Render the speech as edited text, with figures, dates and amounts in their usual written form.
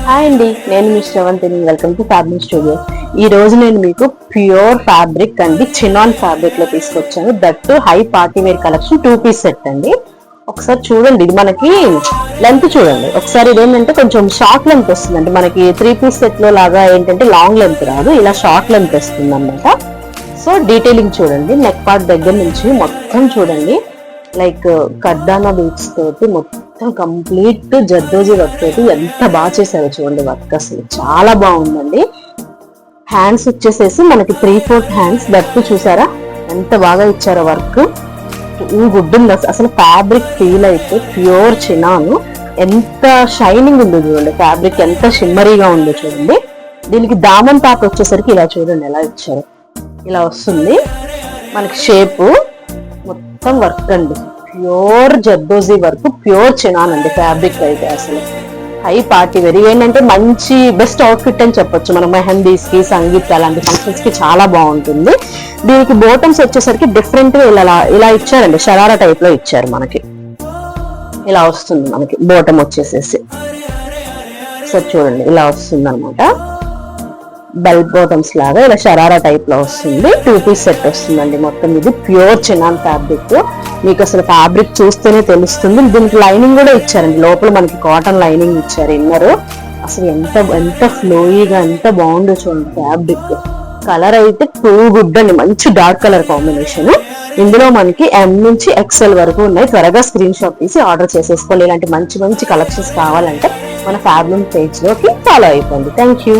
Hi అండి, నేను మీ శ్రవంతిని. Welcome to fabric studio. ఈ రోజు నేను మీకు ప్యూర్ ఫ్యాబ్రిక్ అండి చినాన్ ఫ్యాబ్రిక్ లో తీసుకొచ్చాను. That high party wear collection 2 piece set అండి. ఒకసారి చూడండి, ఇది మనకి లెంత్ చూడండి ఒకసారి. ఇదేంటంటే కొంచెం షార్ట్ లెంత్ వస్తుందండి మనకి. 3 పీస్ సెట్ లో లాగా ఏంటంటే లాంగ్ లెంత్ రాదు, ఇలా షార్ట్ లెంత్ వస్తుంది అనమాట. సో డీటెయిలింగ్ చూడండి, నెక్ పార్ట్ దగ్గర నుంచి మొత్తం చూడండి. లైక్ కడ్డానా బీట్స్ తోటి మొత్తం కంప్లీట్ జర్దోజీ వర్క్ తోటి ఎంత బాగా చేశారో చూడండి. వర్క్ అసలు చాలా బాగుందండి. హ్యాండ్స్ వచ్చేసేసి మనకి 3/4 హ్యాండ్స్ దట్టు చూసారా ఎంత బాగా ఇచ్చారో వర్క్. గుడ్ ఉంది అసలు. ఫ్యాబ్రిక్ ఫీల్ అయితే ప్యూర్ చినాను. ఎంత షైనింగ్ ఉంది చూడండి, ఫ్యాబ్రిక్ ఎంత షిమ్మరీగా ఉందో చూడండి. దీనికి దామన్ పార్ట్ వచ్చేసరికి ఇలా చూడండి ఎలా ఇచ్చారు. ఇలా వస్తుంది మనకి షేపు. మొత్తం వర్క్ అండి, pure zardozi work, pure chinon అండి. ఫ్యాబ్రిక్ అయితే అసలు హై పార్టీ వేర్. ఏంటంటే మంచి బెస్ట్ అవుట్ఫిట్ అని చెప్పొచ్చు. మనం మెహందీస్ కి, సంగీత్ అలాంటి ఫంక్షన్స్ కి చాలా బాగుంటుంది. దీనికి బోటమ్స్ వచ్చేసరికి డిఫరెంట్ గా ఇలా ఇచ్చారండి, షరారా టైప్ లో ఇచ్చారు మనకి. ఇలా వస్తుంది మనకి బోటమ్ వచ్చేసేసి. సో చూడండి ఇలా వస్తుంది అనమాట. బెల్ బాటమ్స్ లాగా ఇలా షరారా టైప్ లో వస్తుంది. 2 పీస్ సెట్ వస్తుందండి మొత్తం. ఇది ప్యూర్ చినాన్ ఫ్యాబ్రిక్. మీకు అసలు ఫ్యాబ్రిక్ చూస్తేనే తెలుస్తుంది. దీనికి లైనింగ్ కూడా ఇచ్చారండి, లోపల మనకి కాటన్ లైనింగ్ ఇచ్చారు ఇన్నర్. అసలు ఎంత ఫ్లోయీగా ఎంత బాగుందో చూడండి ఫ్యాబ్రిక్. కలర్ అయితే టూ గుడ్ అండి, మంచి డార్క్ కలర్ కాంబినేషన్. ఇందులో మనకి M నుంచి XL వరకు ఉన్నాయి. త్వరగా స్క్రీన్ షాట్ తీసి ఆర్డర్ చేసేసుకోవాలి. ఇలాంటి మంచి మంచి కలెక్షన్స్ కావాలంటే మన ఫ్యాబ్రిక్ పేజ్ లోకి ఫాలో అయిపోండి. Thank you.